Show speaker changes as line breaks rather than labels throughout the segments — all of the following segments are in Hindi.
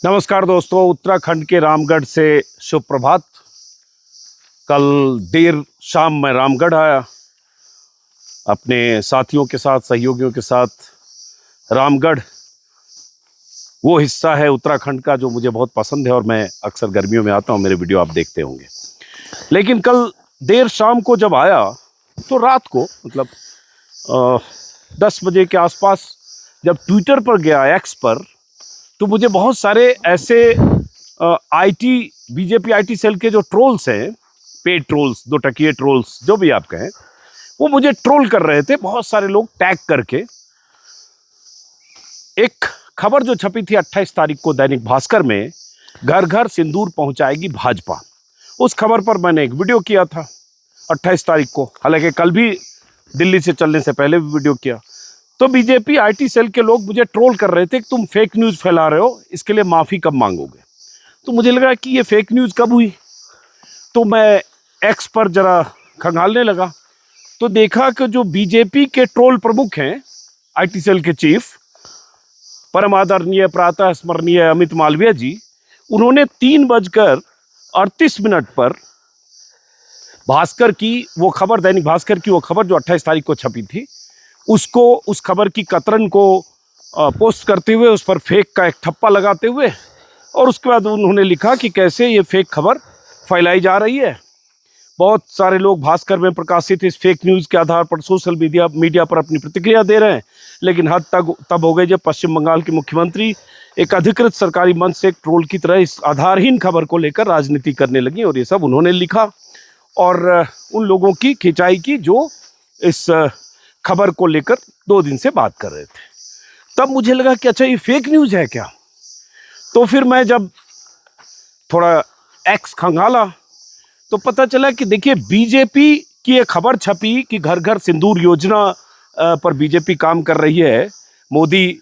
नमस्कार दोस्तों, उत्तराखंड के रामगढ़ से शुभ प्रभात। कल देर शाम मैं रामगढ़ आया अपने साथियों के साथ, सहयोगियों के साथ। रामगढ़ वो हिस्सा है उत्तराखंड का जो मुझे बहुत पसंद है और मैं अक्सर गर्मियों में आता हूँ। मेरे वीडियो आप देखते होंगे। लेकिन कल देर शाम को जब आया तो रात को मतलब 10 बजे के आसपास जब ट्विटर पर गया, एक्स पर, तो मुझे बहुत सारे ऐसे बीजेपी आईटी सेल के जो ट्रोल्स हैं, पेड ट्रोल्स, दो टकिए ट्रोल्स, जो भी आप कहें, वो मुझे ट्रोल कर रहे थे। बहुत सारे लोग टैग करके। एक खबर जो छपी थी 28 तारीख को दैनिक भास्कर में, घर घर सिंदूर पहुंचाएगी भाजपा। उस खबर पर मैंने एक वीडियो किया था 28 तारीख को, हालांकि कल भी दिल्ली से चलने से पहले भी वीडियो किया। तो बीजेपी आईटी सेल के लोग मुझे ट्रोल कर रहे थे कि तुम फेक न्यूज़ फैला रहे हो, इसके लिए माफ़ी कब मांगोगे। तो मुझे लगा कि ये फेक न्यूज़ कब हुई। तो मैं एक्स पर जरा खंगालने लगा तो देखा कि जो बीजेपी के ट्रोल प्रमुख हैं, आईटी सेल के चीफ, परम आदरणीय प्रातः स्मरणीय अमित मालवीय जी, उन्होंने 3:38 पर भास्कर की वो खबर, दैनिक भास्कर की वो खबर जो 28 तारीख को छपी थी, उसको, उस खबर की कतरन को पोस्ट करते हुए उस पर फेक का एक ठप्पा लगाते हुए, और उसके बाद उन्होंने लिखा कि कैसे ये फेक खबर फैलाई जा रही है। बहुत सारे लोग भास्कर में प्रकाशित इस फेक न्यूज़ के आधार पर सोशल मीडिया पर अपनी प्रतिक्रिया दे रहे हैं। लेकिन हद तब हो गई जब पश्चिम बंगाल के मुख्यमंत्री एक अधिकृत सरकारी मंच से एक ट्रोल की तरह इस आधारहीन खबर को लेकर राजनीति करने लगी। और ये सब उन्होंने लिखा और उन लोगों की खिंचाई की जो इस खबर को लेकर 2 दिन से बात कर रहे थे। तब मुझे लगा कि अच्छा, ये फेक न्यूज़ है क्या। तो फिर मैं जब थोड़ा एक्स खंगाला तो पता चला कि देखिए, बीजेपी की एक खबर छपी कि घर घर सिंदूर योजना पर बीजेपी काम कर रही है। मोदी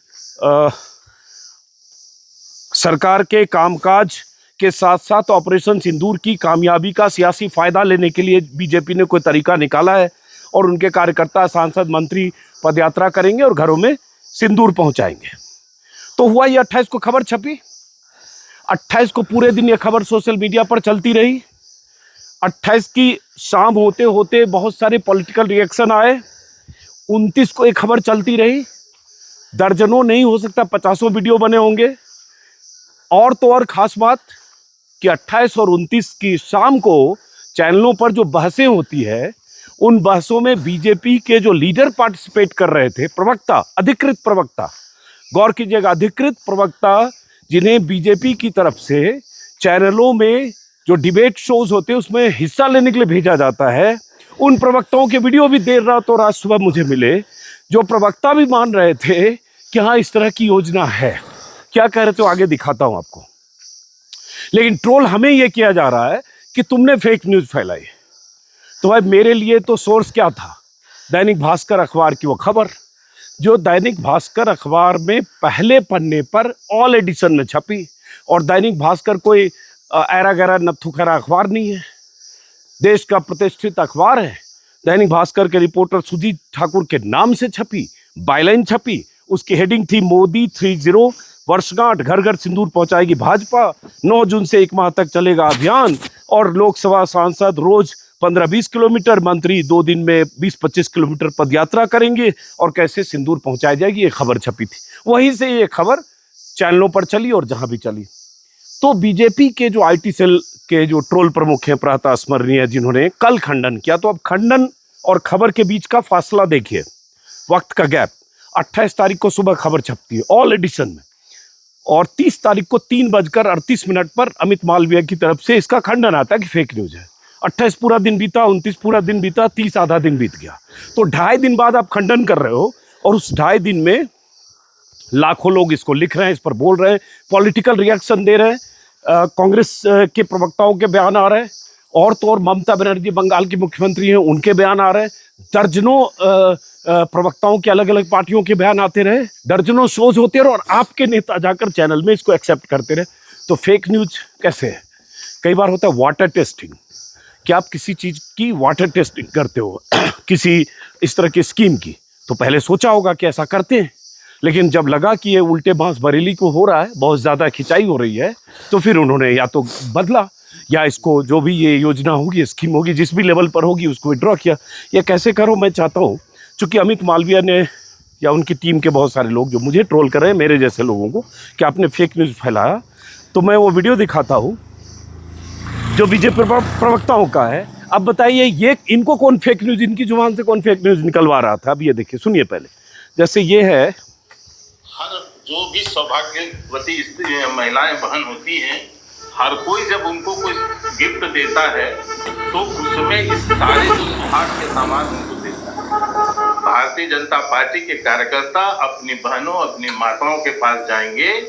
सरकार के कामकाज के साथ साथ ऑपरेशन सिंदूर की कामयाबी का सियासी फायदा लेने के लिए बीजेपी ने कोई तरीका निकाला है और उनके कार्यकर्ता, सांसद, मंत्री पदयात्रा करेंगे और घरों में सिंदूर पहुंचाएंगे। तो हुआ ये 28 को खबर छपी। 28 को पूरे दिन ये खबर सोशल मीडिया पर चलती रही। 28 की शाम होते होते बहुत सारे पॉलिटिकल रिएक्शन आए। 29 को एक खबर चलती रही। दर्जनों नहीं हो सकता 50 वीडियो बने होंगे। और तो और खास बात कि 28 और 29 की शाम को चैनलों पर जो बहसें होती है, उन बहसों में बीजेपी के जो लीडर पार्टिसिपेट कर रहे थे, प्रवक्ता, अधिकृत प्रवक्ता, गौर कीजिएगा, अधिकृत प्रवक्ता, जिन्हें बीजेपी की तरफ से चैनलों में जो डिबेट शोज होते हैं उसमें हिस्सा लेने के लिए भेजा जाता है, उन प्रवक्ताओं के वीडियो भी देर रात और आज सुबह मुझे मिले, जो प्रवक्ता भी मान रहे थे कि हाँ, इस तरह की योजना है। क्या कह रहे थे आगे दिखाता हूं आपको। लेकिन ट्रोल हमें यह किया जा रहा है कि तुमने फेक न्यूज़ फैलाई। तो भाई, मेरे लिए तो सोर्स क्या था? दैनिक भास्कर अखबार की वो खबर जो दैनिक भास्कर अखबार में पहले पन्ने पर ऑल एडिशन में छपी। और दैनिक भास्कर कोई ऐरा गैरा नत्थु खैरा अखबार नहीं है, देश का प्रतिष्ठित अखबार है। दैनिक भास्कर के रिपोर्टर सुजीत ठाकुर के नाम से छपी, बायलाइन छपी। उसकी हेडिंग थी मोदी 30 वर्षगांठ, घर घर सिंदूर पहुंचाएगी भाजपा, 9 जून से 1 माह तक चलेगा अभियान, और लोकसभा सांसद रोज 15-20 किलोमीटर, मंत्री 2 दिन में 20-25 किलोमीटर पदयात्रा करेंगे और कैसे सिंदूर पहुंचाई जाएगी, ये खबर छपी थी। वहीं से ये खबर चैनलों पर चली और जहां भी चली। तो बीजेपी के जो आईटी सेल के जो ट्रोल प्रमुख हैं, प्रातः स्मरणीय, जिन्होंने कल खंडन किया, तो अब खंडन और खबर के बीच का फासला देखिए, वक्त का गैप। 28 तारीख को सुबह खबर छपती है ऑल एडिशन में, और 30 तारीख को 3:38 पर अमित मालवीय की तरफ से इसका खंडन आता है कि फेक न्यूज़ है। 28 पूरा दिन बीता, 29 पूरा दिन बीता, 30 आधा दिन बीत गया। तो 2.5 दिन बाद आप खंडन कर रहे हो, और उस 2.5 दिन में लाखों लोग इसको लिख रहे हैं, इस पर बोल रहे हैं, पॉलिटिकल रिएक्शन दे रहे हैं, कांग्रेस के प्रवक्ताओं के बयान आ रहे हैं, और तो और ममता बनर्जी बंगाल की मुख्यमंत्री हैं, उनके बयान आ रहे हैं, दर्जनों प्रवक्ताओं के अलग अलग पार्टियों के बयान आते रहे, दर्जनों शोज होते रहे, और आपके नेता जाकर चैनल में इसको एक्सेप्ट करते रहे। तो फेक न्यूज़ कैसे है? कई बार होता है वाटर टेस्टिंग, कि आप किसी चीज़ की वाटर टेस्टिंग करते हो किसी इस तरह की स्कीम की, तो पहले सोचा होगा कि ऐसा करते हैं, लेकिन जब लगा कि ये उल्टे बांस बरेली को हो रहा है, बहुत ज़्यादा खिंचाई हो रही है, तो फिर उन्होंने या तो बदला या इसको जो भी ये योजना होगी, स्कीम होगी, जिस भी लेवल पर होगी उसको विड्रॉ किया। ये कैसे करो, मैं चाहता हूँ, चूँकि अमित मालवीय ने या उनकी टीम के बहुत सारे लोग जो मुझे ट्रोल कर रहे हैं, मेरे जैसे लोगों को, कि आपने फेक न्यूज़ फैलाया, तो मैं वो वीडियो दिखाता हूँ जो बीजेपी प्रवक्ताओं का है। अब बताइए ये इनको कौन फेक न्यूज़, इनकी जुबान से कौन फेक न्यूज़ निकलवा रहा था। अब ये देखिए, सुनिए पहले। जैसे ये है,
हर जो भी सौभाग्यवती महिलाएं बहन होती हैं, हर कोई जब उनको कोई गिफ्ट देता है तो उसमें इस सारे जो सुहाग के सामान उनको देता है। भारतीय जनता पार्टी के कार्यकर्ता अपनी बहनों, अपनी माताओं के पास जाएंगे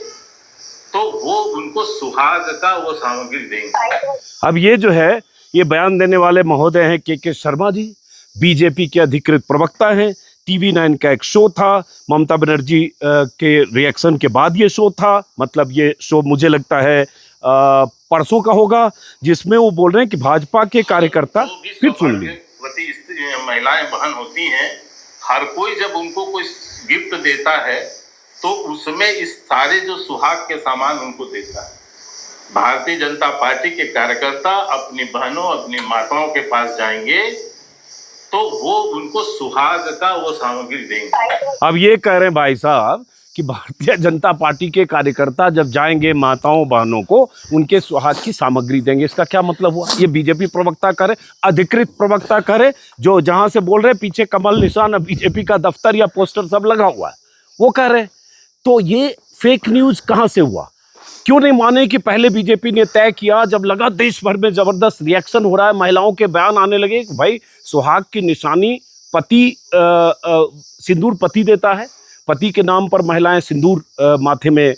तो वो उनको सुहाग का वो सामग्री देंगे।
अब ये जो है, ये बयान देने वाले महोदय हैं के शर्मा जी, बीजेपी के अधिकृत प्रवक्ता हैं। TV9 का एक शो था, ममता बनर्जी के रिएक्शन के बाद ये शो था, मतलब ये शो मुझे लगता है परसों का होगा, जिसमें वो बोल रहे हैं कि भाजपा के कार्यकर्ता, फिर सुन लीजिए,
महिलाएं बहन होती हैं, हर कोई जब उनको कोई गिफ्ट देता है तो उसमें इस सारे जो सुहाग के सामान उनको देता है। भारतीय जनता पार्टी के कार्यकर्ता अपनी बहनों, अपनी माताओं के पास जाएंगे तो वो उनको सुहाग का वो सामग्री देंगे।
अब ये कह रहे हैं भाई साहब कि भारतीय जनता पार्टी के कार्यकर्ता जब जाएंगे माताओं बहनों को उनके सुहाग की सामग्री देंगे। इसका क्या मतलब हुआ? ये बीजेपी प्रवक्ता करे, अधिकृत प्रवक्ता करे, जो जहां से बोल रहे पीछे कमल निशान बीजेपी का दफ्तर या पोस्टर सब लगा हुआ है, वो कह रहे। तो ये फेक न्यूज कहां से हुआ? क्यों नहीं माने कि पहले बीजेपी ने तय किया, जब लगा देश भर में जबरदस्त रिएक्शन हो रहा है, महिलाओं के बयान आने लगे कि भाई सुहाग की निशानी पति सिंदूर पति देता है, पति के नाम पर महिलाएं सिंदूर माथे में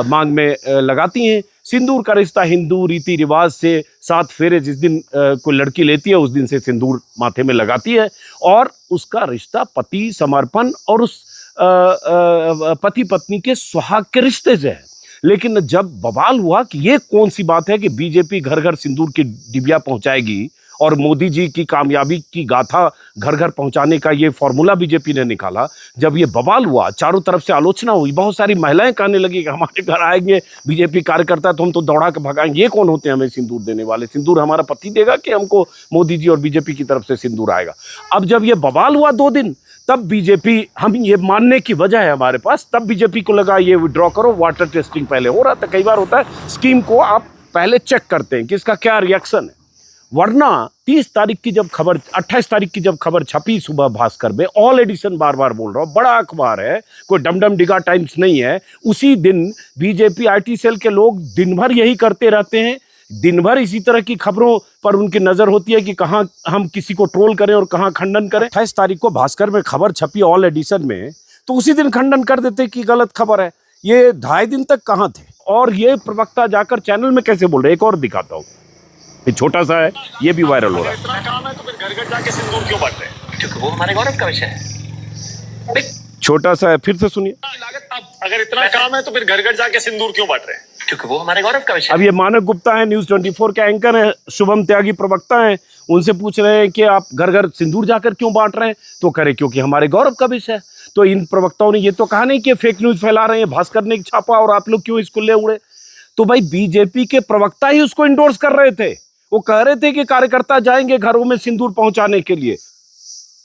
मांग में लगाती हैं। सिंदूर का रिश्ता हिंदू रीति रिवाज से 7 फेरे जिस दिन कोई लड़की लेती है उस दिन से सिंदूर माथे में लगाती है, और उसका रिश्ता पति समर्पण और उस पति पत्नी के सुहाग के रिश्ते से है। लेकिन जब बवाल हुआ कि ये कौन सी बात है कि बीजेपी घर घर सिंदूर की डिबिया पहुंचाएगी और मोदी जी की कामयाबी की गाथा घर घर पहुंचाने का ये फॉर्मूला बीजेपी ने निकाला, जब ये बवाल हुआ, चारों तरफ से आलोचना हुई, बहुत सारी महिलाएं कहने लगी कि हमारे घर आएंगे बीजेपी कार्यकर्ता तो हम तो दौड़ा के भगाएंगे, ये कौन होते हैं हमें सिंदूर देने वाले? सिंदूर हमारा पति देगा कि हमको मोदी जी और बीजेपी की तरफ से सिंदूर आएगा? अब जब ये बवाल हुआ 2 दिन, तब बीजेपी, हम ये मानने की वजह है हमारे पास, तब बीजेपी को लगा ये विड्रॉ करो। वाटर टेस्टिंग पहले हो रहा था, कई बार होता है स्कीम को आप पहले चेक करते हैं कि इसका क्या रिएक्शन है, वरना 30 तारीख की जब खबर, 28 तारीख की जब खबर छपी सुबह भास्कर में, ऑल एडिशन, बार बार बोल रहा हूँ, बड़ा अखबार है, कोई डमडम डिगा टाइम्स नहीं है, उसी दिन बीजेपी IT सेल के लोग दिन भर यही करते रहते हैं, दिन भर इसी तरह की खबरों पर उनकी नजर होती है कि कहाँ हम किसी को ट्रोल करें और कहाँ खंडन करें। 28 तारीख को भास्कर में खबर छपी ऑल एडिशन में, तो उसी दिन खंडन कर देते कि गलत खबर है। ये 2.5 दिन तक कहाँ थे, और ये प्रवक्ता जाकर चैनल में कैसे बोल रहे? एक और दिखाता हूँ, ये छोटा सा है, ये भी वायरल हो रहा है।
इतना काम है तो फिर घर घर जाके सिंदूर क्यों बांट रहे हैं? क्योंकि वो हमारे गौरव का विषय है।
छोटा सा है, फिर से सुनिए।
अगर इतना काम है तो फिर घर घर जाके सिंदूर क्यों बांट रहे हैं? क्योंकि वो हमारे गौरव का विषय है।
अब ये मानक गुप्ता है, न्यूज़ 24 के एंकर हैं, शुभम त्यागी प्रवक्ता हैं, उनसे पूछ रहे हैं कि आप घर घर सिंदूर जाकर क्यों बांट रहे हैं? तो करे क्योंकि हमारे गौरव का विषय है। तो इन प्रवक्ताओं ने ये तो कहा नहीं कि फेक न्यूज फैला रहे हैं, भास्कर ने छापा और आप लोग क्यों इसको ले उड़े? तो भाई बीजेपी के प्रवक्ता ही उसको इंडोर्स कर रहे थे, वो कह रहे थे कि कार्यकर्ता जाएंगे घरों में सिंदूर पहुंचाने के लिए।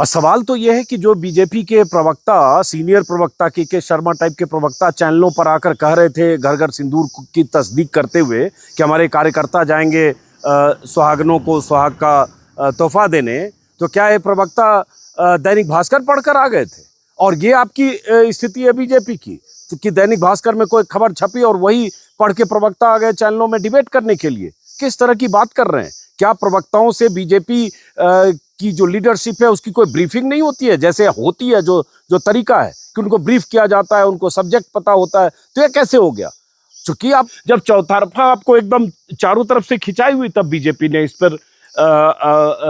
और सवाल तो यह है कि जो बीजेपी के प्रवक्ता, सीनियर प्रवक्ता के शर्मा टाइप के प्रवक्ता चैनलों पर आकर कह रहे थे घर घर सिंदूर की तस्दीक करते हुए कि हमारे कार्यकर्ता जाएंगे सुहागनों को सुहाग का तोहफा देने, तो क्या ये प्रवक्ता दैनिक भास्कर पढ़कर आ गए थे? और ये आपकी स्थिति है बीजेपी की कि दैनिक भास्कर में कोई खबर छपी और वही पढ़ के प्रवक्ता आ गए चैनलों में डिबेट करने के लिए? किस तरह की बात कर रहे हैं? क्या प्रवक्ताओं से बीजेपी की जो लीडरशिप है उसकी कोई ब्रीफिंग नहीं होती है? जैसे होती है जो तरीका है कि उनको ब्रीफ किया जाता है, उनको सब्जेक्ट पता होता है, तो ये कैसे हो गया? चूंकि आप जब चौतरफा आपको एकदम चारों तरफ से खिंचाई हुई, तब बीजेपी ने इस पर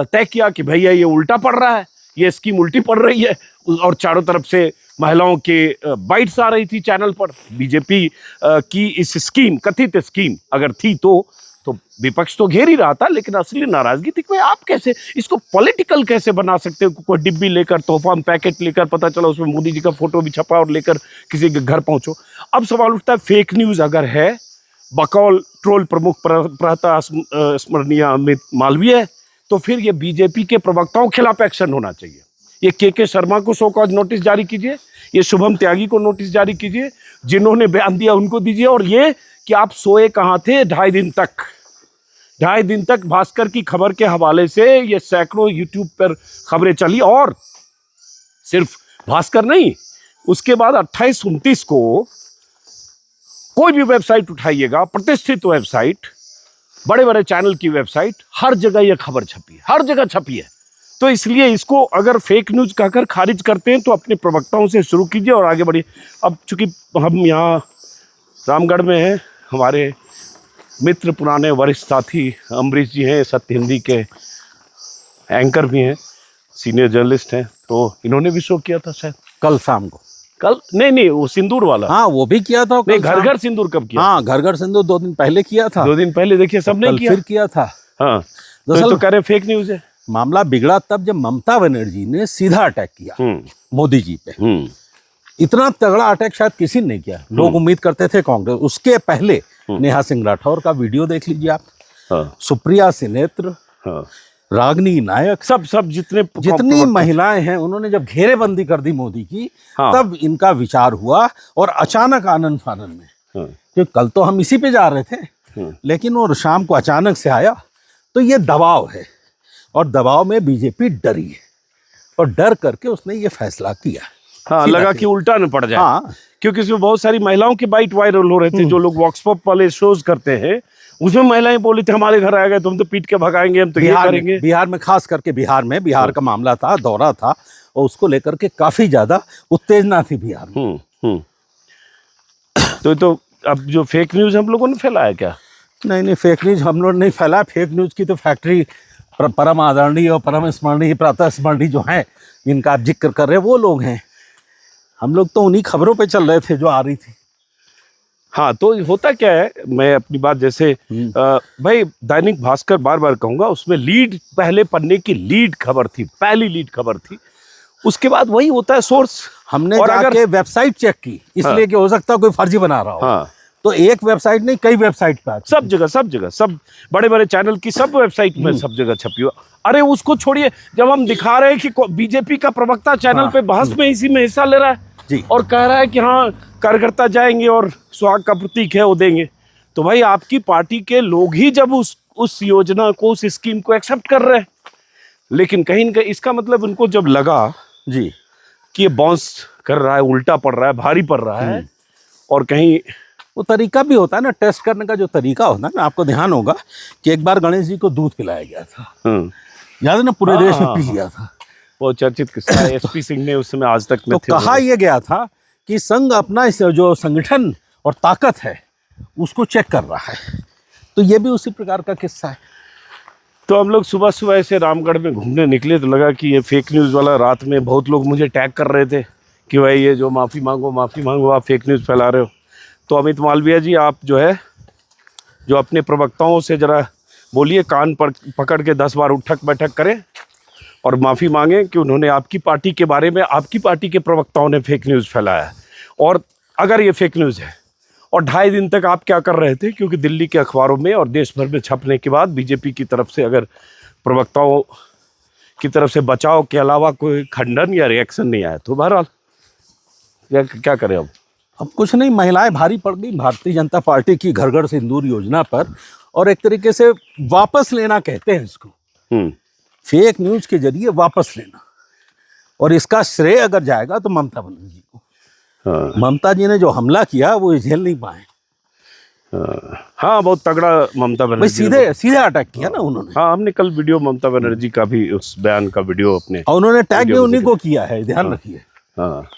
तय किया कि भैया ये उल्टा पड़ रहा है, ये स्कीम उल्टी पड़ रही है, और चारों तरफ से महिलाओं के बाइट्स आ रही थी चैनल पर। बीजेपी की इस स्कीम, कथित स्कीम अगर थी तो तो विपक्ष तो घेर ही रहा था, लेकिन असली नाराजगी थी कि भाई आप कैसे इसको पॉलिटिकल कैसे बना सकते हो। कोई डिब्बी लेकर, तोहफा पैकेट लेकर, पता चला उसमें मोदी जी का फोटो भी छपा और लेकर किसी के घर पहुंचो। अब सवाल उठता है, फेक न्यूज अगर है, बकौल ट्रोल प्रमुख प्रहता स्मरणीय अमित मालवीय, तो फिर ये बीजेपी के प्रवक्ताओं के खिलाफ एक्शन होना चाहिए। ये के शर्मा को शो कॉज नोटिस जारी कीजिए, ये शुभम त्यागी को नोटिस जारी कीजिए, जिन्होंने बयान दिया उनको दीजिए। और ये कि आप सोए कहाँ थे 2.5 दिन तक भास्कर की खबर के हवाले से ये सैकड़ों यूट्यूब पर खबरें चली। और सिर्फ भास्कर नहीं, उसके बाद 28-29 को कोई भी वेबसाइट उठाइएगा, प्रतिष्ठित वेबसाइट, बड़े बड़े चैनल की वेबसाइट, हर जगह ये खबर छपी है, हर जगह छपी है। तो इसलिए इसको अगर फेक न्यूज कहकर खारिज करते हैं तो अपने प्रवक्ताओं से शुरू कीजिए और आगे बढ़िए। अब चूंकि हम यहाँ रामगढ़ में हैं, हमारे मित्र पुराने वरिष्ठ साथी अमरीश जी हैं, सत्य हिंदी के एंकर भी हैं, सीनियर जर्नलिस्ट हैं, तो इन्होंने भी शो किया था शायद
कल शाम को।
कल नहीं, वो सिंदूर वाला।
हाँ, वो भी किया था।
नहीं, घर घर सिंदूर कब किया?
हाँ, घर घर सिंदूर 2 दिन पहले किया था।
2 दिन पहले देखिए, सबने किया,
फिर किया था।
हाँ, तो कह रहे फेक न्यूज है।
मामला बिगड़ा तब जब ममता बनर्जी ने सीधा अटैक किया मोदी जी पे। इतना तगड़ा अटैक शायद किसी ने नहीं किया। लोग उम्मीद करते थे कांग्रेस। उसके पहले नेहा सिंह राठौर का वीडियो देख लीजिए आप।
हाँ।
सुप्रिया सिनेत्र,
हाँ।
रागनी नायक,
सब
जितनी महिलाएं हैं, उन्होंने जब घेरेबंदी कर दी मोदी की,
हाँ।
तब इनका विचार हुआ। और अचानक आनंद फानन में,
हाँ।
क्योंकि कल तो हम इसी पे जा रहे थे, लेकिन वो शाम को अचानक से आया। तो ये दबाव है, और दबाव में बीजेपी डरी है, और डर करके उसने ये फैसला किया।
हाँ, लगा कि उल्टा न पड़ जाए।
हाँ,
क्योंकि इसमें बहुत सारी महिलाओं की बाइट वायरल हो रहे थे। जो लोग वॉक्स पॉप वाले शोज करते हैं, उसमें महिलाएं बोली थी हमारे घर आ गए तो हम तो पीट के भगाएंगे, हम तो ये करेंगे।
बिहार में खास करके बिहार का मामला था, दौरा था, और उसको लेकर के काफी ज्यादा उत्तेजना थी बिहार में।
तो अब जो फेक न्यूज हम लोगों ने फैलाया क्या?
नहीं, फेक न्यूज हम लोग नहीं फैलाया। फेक न्यूज की तो फैक्ट्री परम आदरणीय और परम स्मरणीय, प्रातः स्मरणीय जो हैं, जिनका आप जिक्र कर रहे हैं, वो लोग हैं। हम लोग तो उन्हीं खबरों पे चल रहे थे जो आ रही थी।
हाँ, तो होता क्या है, मैं अपनी बात जैसे भाई दैनिक भास्कर बार बार कहूंगा, उसमें लीड, पहले पन्ने की लीड खबर थी, पहली लीड खबर थी। उसके बाद वही होता है सोर्स।
हमने जाके वेबसाइट चेक की, इसलिए कि हो सकता है कोई फर्जी बना रहा हो।
हाँ,
तो एक वेबसाइट नहीं, कई वेबसाइट पे
सब जगह सब बड़े बड़े चैनल की सब वेबसाइट में सब जगह छपी हुआ। अरे उसको छोड़िए, जब हम दिखा रहे हैं कि बीजेपी का प्रवक्ता चैनल पे बहस में इसी में हिस्सा ले रहा है
जी,
और कह रहा है कि हाँ कार्यकर्ता जाएंगे और सुहाग का प्रतीक है वो देंगे, तो भाई आपकी पार्टी के लोग ही जब उस योजना को, उस स्कीम को एक्सेप्ट कर रहे हैं, लेकिन कहीं न कहीं इसका मतलब उनको जब लगा
जी
कि ये बाउंस कर रहा है, उल्टा पड़ रहा है, भारी पड़ रहा है, और कहीं
वो तरीका भी होता है ना, टेस्ट करने का जो तरीका होता है ना। आपको ध्यान होगा कि एक बार गणेश जी को दूध पिलाया गया था, याद है ना, पूरे देश में पी लिया था।
वो चर्चित किस्सा है। एसपी सिंह ने उस समय आज तक में
तो कहा यह गया था कि संघ अपना जो संगठन और ताकत है उसको चेक कर रहा है। तो ये भी उसी प्रकार का किस्सा है।
तो हम लोग सुबह सुबह ऐसे रामगढ़ में घूमने निकले तो लगा कि ये फेक न्यूज़ वाला, रात में बहुत लोग मुझे टैग कर रहे थे कि भाई ये जो माफ़ी मांगो, आप फेक न्यूज़ फैला रहे हो। तो अमित मालवीय जी, आप जो अपने प्रवक्ताओं से ज़रा बोलिए, कान पर पकड़ के 10 बार उठक बैठक करें और माफ़ी मांगें कि उन्होंने आपकी पार्टी के बारे में, आपकी पार्टी के प्रवक्ताओं ने फेक न्यूज़ फैलाया है। और अगर ये फेक न्यूज़ है, और 2.5 दिन तक आप क्या कर रहे थे, क्योंकि दिल्ली के अखबारों में और देश भर में छपने के बाद बीजेपी की तरफ से अगर प्रवक्ताओं की तरफ से बचाव के अलावा कोई खंडन या रिएक्शन नहीं आया, तो बहरहाल क्या करें अब
कुछ नहीं, महिलाएं भारी पड़ गई भारतीय जनता पार्टी की घर घर सिंदूर योजना पर, और एक तरीके से वापस लेना कहते हैं इसको, फेक न्यूज के जरिए वापस लेना। और इसका श्रेय अगर जाएगा तो ममता बनर्जी को।
हाँ।
ममता जी ने जो हमला किया वो झेल नहीं पाए।
हाँ, बहुत तगड़ा ममता बनर्जी
सीधे अटैक किया ना उन्होंने।
हाँ, हमने कल वीडियो ममता बनर्जी का भी, उस बयान का वीडियो अपने,
और उन्होंने टैग भी उन्हीं को किया है, ध्यान रखिए।
हाँ,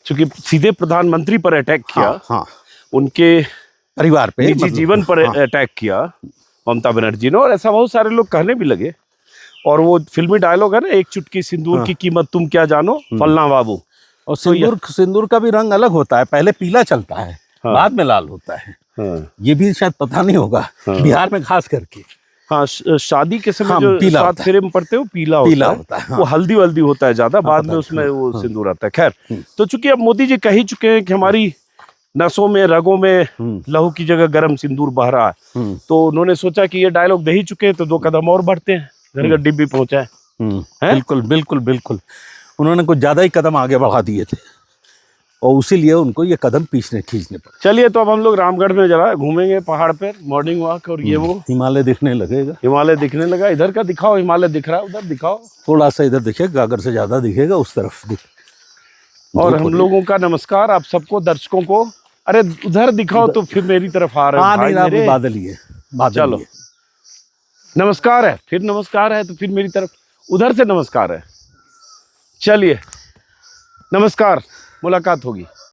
चूंकि सीधे प्रधानमंत्री पर अटैक किया,
हाँ,
उनके
परिवार पे,
निजी जीवन पर अटैक किया ममता बनर्जी ने, और ऐसा बहुत सारे लोग कहने भी लगे। और वो फिल्मी डायलॉग है ना, एक चुटकी सिंदूर की कीमत तुम क्या जानो, फलना बाबू।
और सिंदूर का भी रंग अलग होता है, पहले पीला चलता है, बाद में लाल होता है।
हाँ
ये भी शायद पता नहीं होगा, बिहार में खास करके।
हाँ, शादी के समय
हाँ,
जो
पीला
सात
होता है।
फेरे में पड़ते हैं वो पीला
पीला
होता
होता है,
है,
हाँ।
वो हल्दी वल्दी होता है ज्यादा, बाद
पता
में
है,
उसमें वो
हाँ।
सिंदूर आता है। खैर, तो चूंकि अब मोदी जी कह ही चुके हैं कि हमारी नसों में रगों में लहू की जगह गर्म सिंदूर बह रहा है, तो उन्होंने सोचा कि ये डायलॉग दे ही चुके हैं तो 2 कदम और बढ़ते हैं, घर घर डिब्बी पहुंचाए। हैं?
बिल्कुल बिल्कुल बिल्कुल, उन्होंने कुछ ज्यादा ही कदम आगे बढ़ा दिए थे और उसीलिए उनको ये कदम खींचने पड़े।
चलिए, तो अब हम लोग रामगढ़ में जरा घूमेंगे पहाड़ पर, मॉर्निंग वॉक, और ये वो
हिमालय दिखने लगेगा,
हिमालय दिखने लगा। इधर का दिखाओ, हिमालय दिख रहा है, उधर दिखाओ।
थोड़ा सा इधर दिखेगा, गागर से ज्यादा दिखेगा उस तरफ
और हम लोगों का नमस्कार आप सबको, दर्शकों को। अरे उधर दिखाओ तो फिर मेरी तरफ आ रहे हो
हाँ
भाई
नहीं,
मेरे।
बादल ही है, बादल
चलो,
ही है।
नमस्कार है, फिर नमस्कार है, तो फिर मेरी तरफ उधर से नमस्कार है। चलिए, नमस्कार, मुलाकात होगी।